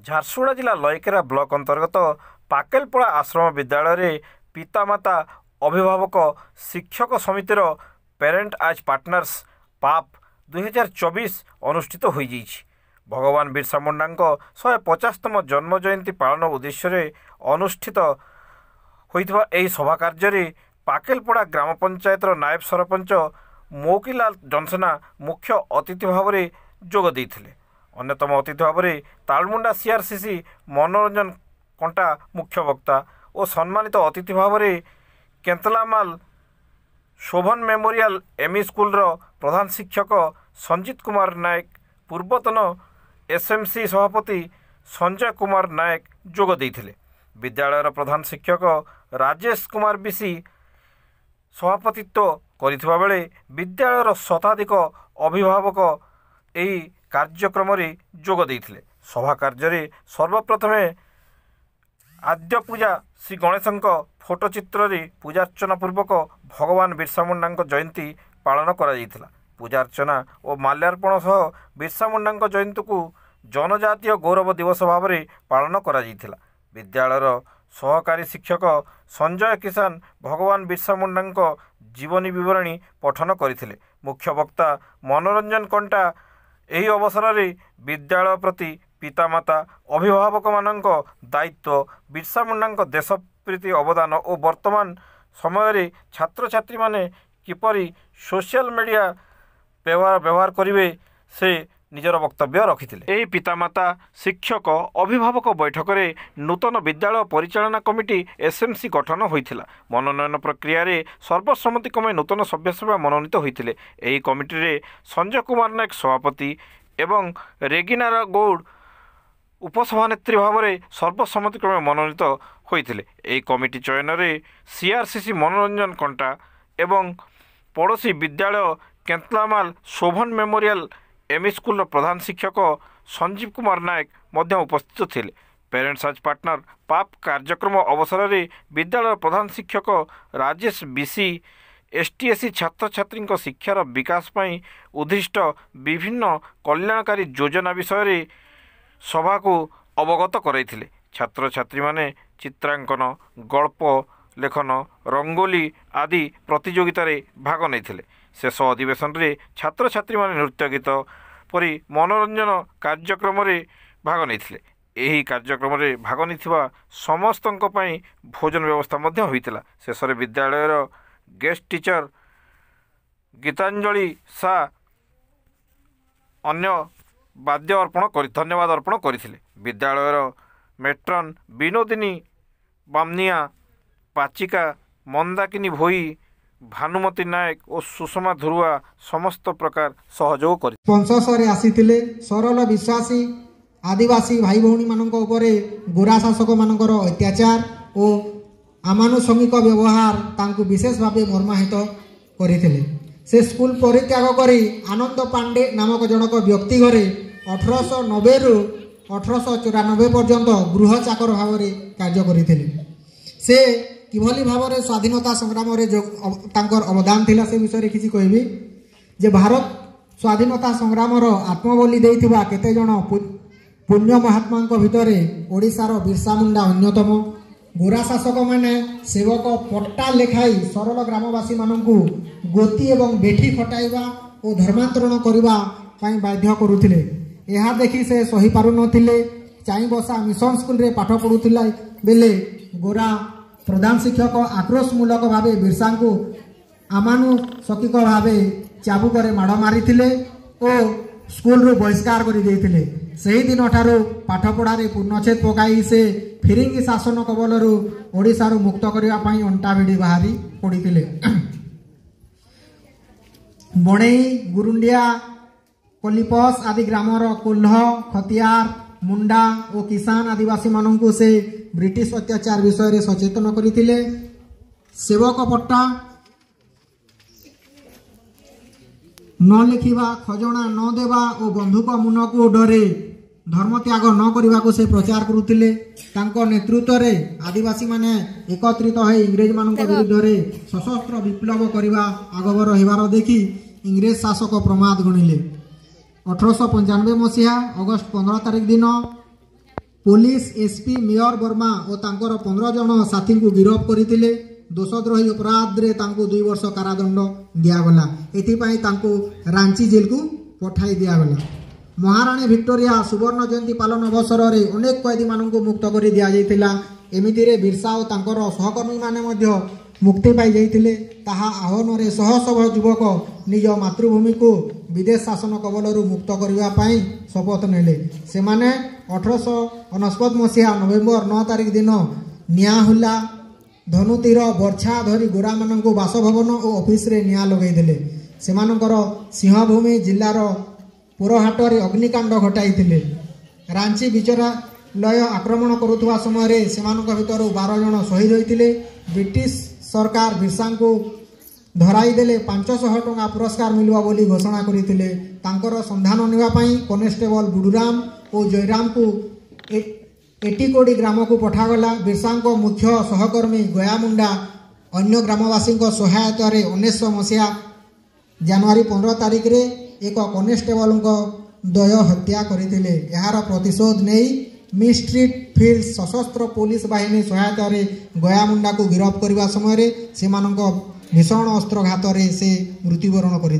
ଝାରସୁଗୁଡ଼ା ଜିଲ୍ଲା ଲଇକେରା ବ୍ଲକ ଅନ୍ତର୍ଗତ ପାକେଲପଡ଼ା ଆଶ୍ରମ ବିଦ୍ୟାଳୟରେ ପିତାମାତା ଅଭିଭାବକ ଶିକ୍ଷକ ସମିତିର ପ୍ୟାରେଣ୍ଟ ଆଜ୍ ପାର୍ଟନର୍ସ ପାପ୍ 2024 ଅନୁଷ୍ଠିତ ହୋଇଯାଇଛି। ଭଗବାନ ବିର୍ସା ମୁଣ୍ଡାଙ୍କ 150ତମ ଜନ୍ମ ଜୟନ୍ତୀ ପାଳନ ଉଦ୍ଦେଶ୍ୟରେ ଅନୁଷ୍ଠିତ ହୋଇଥିବା ଏହି ସଭା କାର୍ଯ୍ୟରେ ପାକେଲପଡ଼ା ଗ୍ରାମ ପଞ୍ଚାୟତର ନାୟବ ସରପଞ୍ଚ ମୌକିଲାଲ ଜନସେନା ମୁଖ୍ୟ ଅତିଥି ଭାବରେ ଯୋଗ ଦେଇଥିଲେ। ଅନ୍ୟତମ ଅତିଥି ଭାବରେ ତାଳମୁଣ୍ଡା CRCC ମନୋରଞ୍ଜନ କଣ୍ଟା ମୁଖ୍ୟ ବକ୍ତା ଓ ସମ୍ମାନିତ ଅତିଥି ଭାବରେ କେନ୍ତଲାମାଲ ଶୋଭନ ମେମୋରିଆଲ ME ସ୍କୁଲର ପ୍ରଧାନ ଶିକ୍ଷକ ସଞ୍ଜିତ କୁମାର ନାୟକ, ପୂର୍ବତନ SMC ସଭାପତି ସଞ୍ଜୟ କୁମାର ନାୟକ ଯୋଗ ଦେଇଥିଲେ। ବିଦ୍ୟାଳୟର ପ୍ରଧାନ ଶିକ୍ଷକ ରାଜେଶ କୁମାର ବିଶି ସଭାପତିତ୍ୱ କରିଥିବା ବେଳେ ବିଦ୍ୟାଳୟର ଶତାଧିକ ଅଭିଭାବକ ଏହି କାର୍ଯ୍ୟକ୍ରମରେ ଯୋଗ ଦେଇଥିଲେ। ସଭା କାର୍ଯ୍ୟରେ ସର୍ବପ୍ରଥମେ ଆଦ୍ୟ ପୂଜା ଶ୍ରୀ ଗଣେଶଙ୍କ ଫଟୋଚିତ୍ରରେ ପୂଜାର୍ଚ୍ଚନା ପୂର୍ବକ ଭଗବାନ ବିର୍ସା ମୁଣ୍ଡାଙ୍କ ଜୟନ୍ତୀ ପାଳନ କରାଯାଇଥିଲା। ପୂଜାର୍ଚ୍ଚନା ଓ ମାଲ୍ୟାର୍ପଣ ସହ ବିର୍ସା ମୁଣ୍ଡାଙ୍କ ଜୟନ୍ତୀକୁ ଜନଜାତୀୟ ଗୌରବ ଦିବସ ଭାବରେ ପାଳନ କରାଯାଇଥିଲା। ବିଦ୍ୟାଳୟର ସହକାରୀ ଶିକ୍ଷକ ସଞ୍ଜୟ କିଷାନ ଭଗବାନ ବିର୍ସା ମୁଣ୍ଡାଙ୍କ ଜୀବନୀ ବିବରଣୀ ପଠନ କରିଥିଲେ। ମୁଖ୍ୟ ବକ୍ତା ମନୋରଞ୍ଜନ କଣ୍ଟା ଏହି ଅବସରରେ ବିଦ୍ୟାଳୟ ପ୍ରତି ପିତାମାତା ଅଭିଭାବକମାନଙ୍କ ଦାୟିତ୍ୱ, ବିର୍ସା ମୁଣ୍ଡାଙ୍କ ଦେଶପ୍ରୀତି ଅବଦାନ ଓ ବର୍ତ୍ତମାନ ସମୟରେ ଛାତ୍ରଛାତ୍ରୀମାନେ କିପରି ସୋସିଆଲ ମିଡ଼ିଆ ବ୍ୟବହାର କରିବେ ସେ ନିଜର ବକ୍ତବ୍ୟ ରଖିଥିଲେ। ଏହି ପିତାମାତା ଶିକ୍ଷକ ଅଭିଭାବକ ବୈଠକରେ ନୂତନ ବିଦ୍ୟାଳୟ ପରିଚାଳନା କମିଟି SMC ଗଠନ ହୋଇଥିଲା। ମନୋନୟନ ପ୍ରକ୍ରିୟାରେ ସର୍ବସମ୍ମତିକ୍ରମେ ନୂତନ ସଭ୍ୟସଭା ମନୋନୀତ ହୋଇଥିଲେ। ଏହି କମିଟିରେ ସଞ୍ଜୟ କୁମାର ନାୟକ ସଭାପତି ଏବଂ ରେଗିନା ଗୌଡ଼ ଉପସଭାନେତ୍ରୀ ଭାବରେ ସର୍ବସମ୍ମତିକ୍ରମେ ମନୋନୀତ ହୋଇଥିଲେ। ଏହି କମିଟି ଚୟନରେ CRCC ମନୋରଞ୍ଜନ କଣ୍ଟା ଏବଂ ପଡ଼ୋଶୀ ବିଦ୍ୟାଳୟ କେନ୍ତଲାମାଲ ଶୋଭନ ମେମୋରିଆଲ ME ସ୍କୁଲର ପ୍ରଧାନ ଶିକ୍ଷକ ସଞ୍ଜୀବ କୁମାର ନାୟକ ମଧ୍ୟ ଉପସ୍ଥିତ ଥିଲେ। ପ୍ୟାରେଣ୍ଟସ୍ ଆଜ୍ ପାର୍ଟନର ପାପ୍ କାର୍ଯ୍ୟକ୍ରମ ଅବସରରେ ବିଦ୍ୟାଳୟର ପ୍ରଧାନ ଶିକ୍ଷକ ରାଜେଶ ବିଶି STSC ଛାତ୍ରଛାତ୍ରୀଙ୍କ ଶିକ୍ଷାର ବିକାଶ ପାଇଁ ଉଦ୍ଦିଷ୍ଟ ବିଭିନ୍ନ କଲ୍ୟାଣକାରୀ ଯୋଜନା ବିଷୟରେ ସଭାକୁ ଅବଗତ କରାଇଥିଲେ। ଛାତ୍ରଛାତ୍ରୀମାନେ ଚିତ୍ରାଙ୍କନ, ଗଳ୍ପ ଲେଖନ, ରଙ୍ଗୋଲି ଆଦି ପ୍ରତିଯୋଗିତାରେ ଭାଗ ନେଇଥିଲେ। ଶେଷ ଅଧିବେଶନରେ ଛାତ୍ରଛାତ୍ରୀମାନେ ନୃତ୍ୟ, ଗୀତ ପରି ମନୋରଞ୍ଜନ କାର୍ଯ୍ୟକ୍ରମରେ ଭାଗ ନେଇଥିଲେ। ଏହି କାର୍ଯ୍ୟକ୍ରମରେ ଭାଗ ନେଇଥିବା ସମସ୍ତଙ୍କ ପାଇଁ ଭୋଜନ ବ୍ୟବସ୍ଥା ମଧ୍ୟ ହୋଇଥିଲା। ଶେଷରେ ବିଦ୍ୟାଳୟର ଗେଷ୍ଟ ଟିଚର ଗୀତାଞ୍ଜଳି ସା ଅନ୍ୟ ଧନ୍ୟବାଦ ଅର୍ପଣ କରିଥିଲେ। ବିଦ୍ୟାଳୟର ମେଟ୍ରନ୍ ବିନୋଦିନୀ ବାମନିଆ, ପାଚିକା ମନ୍ଦାକିନୀ ଭୋଇ, ଭାନୁମତୀ ନାୟକ ଓ ସୁଷମା ଧୁରୁଆ ସମସ୍ତ ପ୍ରକାର ସହଯୋଗ କରି ପଞ୍ଚଶରେ ଆସିଥିଲେ। ସରଳ ବିଶ୍ୱାସୀ ଆଦିବାସୀ ଭାଇ ଭଉଣୀମାନଙ୍କ ଉପରେ ଗୋରା ଶାସକମାନଙ୍କର ଅତ୍ୟାଚାର ଓ ଅମାନୁଷଙ୍ଗିକ ବ୍ୟବହାର ତାଙ୍କୁ ବିଶେଷ ଭାବେ ମର୍ମାହିତ କରିଥିଲେ। ସେ ସ୍କୁଲ ପରିତ୍ୟାଗ କରି ଆନନ୍ଦ ପାଣ୍ଡେ ନାମକ ଜଣକ ବ୍ୟକ୍ତି ଘରେ 1890ରୁ 1894 ପର୍ଯ୍ୟନ୍ତ ଗୃହ ଚାକର ଭାବରେ କାର୍ଯ୍ୟ କରିଥିଲେ। ସେ କିଭଳି ଭାବରେ ସ୍ୱାଧୀନତା ସଂଗ୍ରାମରେ ତାଙ୍କର ଅବଦାନ ଥିଲା ସେ ବିଷୟରେ କିଛି କହିବି ଯେ ଭାରତ ସ୍ୱାଧୀନତା ସଂଗ୍ରାମର ଆତ୍ମବଳି ଦେଇଥିବା କେତେଜଣ ପୁଣ୍ୟ ମହାତ୍ମାଙ୍କ ଭିତରେ ଓଡ଼ିଶାର ବିର୍ସା ମୁଣ୍ଡା ଅନ୍ୟତମ। ଗୋରା ଶାସକମାନେ ସେବକ ପଟ୍ଟା ଲେଖାଇ ସରଳ ଗ୍ରାମବାସୀମାନଙ୍କୁ ଗୋତି ଏବଂ ବେଠି ଖଟାଇବା ଓ ଧର୍ମାନ୍ତରଣ କରିବା ପାଇଁ ବାଧ୍ୟ କରୁଥିଲେ। ଏହା ଦେଖି ସେ ସହିପାରୁନଥିଲେ। ଚାଇଁବସା ମିଶନ ସ୍କୁଲରେ ପାଠ ପଢ଼ୁଥିଲା ବେଳେ ଗୋରା ପ୍ରଧାନ ଶିକ୍ଷକ ଆକ୍ରୋଶମୂଳକ ଭାବେ ବିର୍ସାଙ୍କୁ ଅମାନୁଷଙ୍ଗିକ ଭାବେ ଚାବୁକରେ ମାଡ଼ ମାରିଥିଲେ ଓ ସ୍କୁଲରୁ ବହିଷ୍କାର କରିଦେଇଥିଲେ। ସେହିଦିନଠାରୁ ପାଠପଢ଼ାରେ ପୂର୍ଣ୍ଣଚ୍ଛେଦ ପକାଇ ସେ ଫିରିଙ୍ଗି ଶାସନ କବଳରୁ ଓଡ଼ିଶାରୁ ମୁକ୍ତ କରିବା ପାଇଁ ଅଣ୍ଟା ଭିଡ଼ି ବାହାରି ପଡ଼ିଥିଲେ। ବଣେଇ, ଗୁରୁଣ୍ଡିଆ, କଲିପସ ଆଦି ଗ୍ରାମର କୁଲ୍ହ, ଖତିଆର, ମୁଣ୍ଡା ଓ କିଷାନ ଆଦିବାସୀମାନଙ୍କୁ ସେ ବ୍ରିଟିଶ ଅତ୍ୟାଚାର ବିଷୟରେ ସଚେତନ କରିଥିଲେ। ସେବକ ପଟ୍ଟା ନ ଲେଖିବା, ଖଜଣା ନ ଦେବା ଓ ବନ୍ଧୁକ ମୁନକୁ ଡରେ ଧର୍ମତ୍ୟାଗ ନ କରିବାକୁ ସେ ପ୍ରଚାର କରୁଥିଲେ। ତାଙ୍କ ନେତୃତ୍ୱରେ ଆଦିବାସୀମାନେ ଏକତ୍ରିତ ହୋଇ ଇଂରେଜମାନଙ୍କ ବିରୁଦ୍ଧରେ ସଶସ୍ତ୍ର ବିପ୍ଳବ କରିବା ଆଗଭର ହେବାର ଦେଖି ଇଂରେଜ ଶାସକ ପ୍ରମାଦ ଗଣିଲେ। 1895 ମସିହା ଅଗଷ୍ଟ 15 ତାରିଖ ଦିନ पुलिस एसपी मेयर वर्मा और तांकर 15 जन साथी को गिरफ्त करथिले। दोषद्रोही अपराध रे तांको 2 वर्ष कारादंड दियागला। एथिपाई तांको रांची जेल को पठाई दियागला। महाराणी विक्टोरिया सुवर्ण जयंती पालन अवसर में अनेक कैदी मानक मुक्त कर दि जाइथिला। एमितिरे बिरसा और तांकर सहकर्मी माने मध्य मुक्ति पाई जाइथिले। ताहा आह्वान रे शह शह युवक निज मातृभूमि को विदेश शासन कबलरू मुक्त करने पाई शपथ नेले। सेमाने 1869 मसीहा नवेम्बर 9 तारिख दिन निआहुला धनुतीर बर्छा धरी गोरा मानक बासभवन और ऑफिस रे निआ लगई देले। सेमानकर सिंहभूमि जिल्लार पुरहाट रे अग्निकांड घटाई। रांची विचारालय आक्रमण करुवा समय सेमानक भितर 12 जन शहीद होइतिले। ब्रिटिश सरकार बिरसा को धराई देले 500 टंका पुरस्कार मिलवा बोली घोषणा करथिले। तांकर संधान नेबा पई कनेस्टेबल बुडुराम और जयराम को एटीकोडी ग्राम को पठागला। बिरसा मुख्य सहकर्मी गयामुंडा अन्य ग्रामवासी सहायता 1900 मसीहा जनवरी 15 तारिख रे एक कनेस्टेबल द्वय हत्या करथिले। यार प्रतिशोध नहीं मिस्ट्रीट फील्ड सशस्त्र पुलिस बाहिनी सहायता गयामुंडा को गिरफ्त करने समय से भीषण अस्त्रघात से मृत्युवरण करथिले।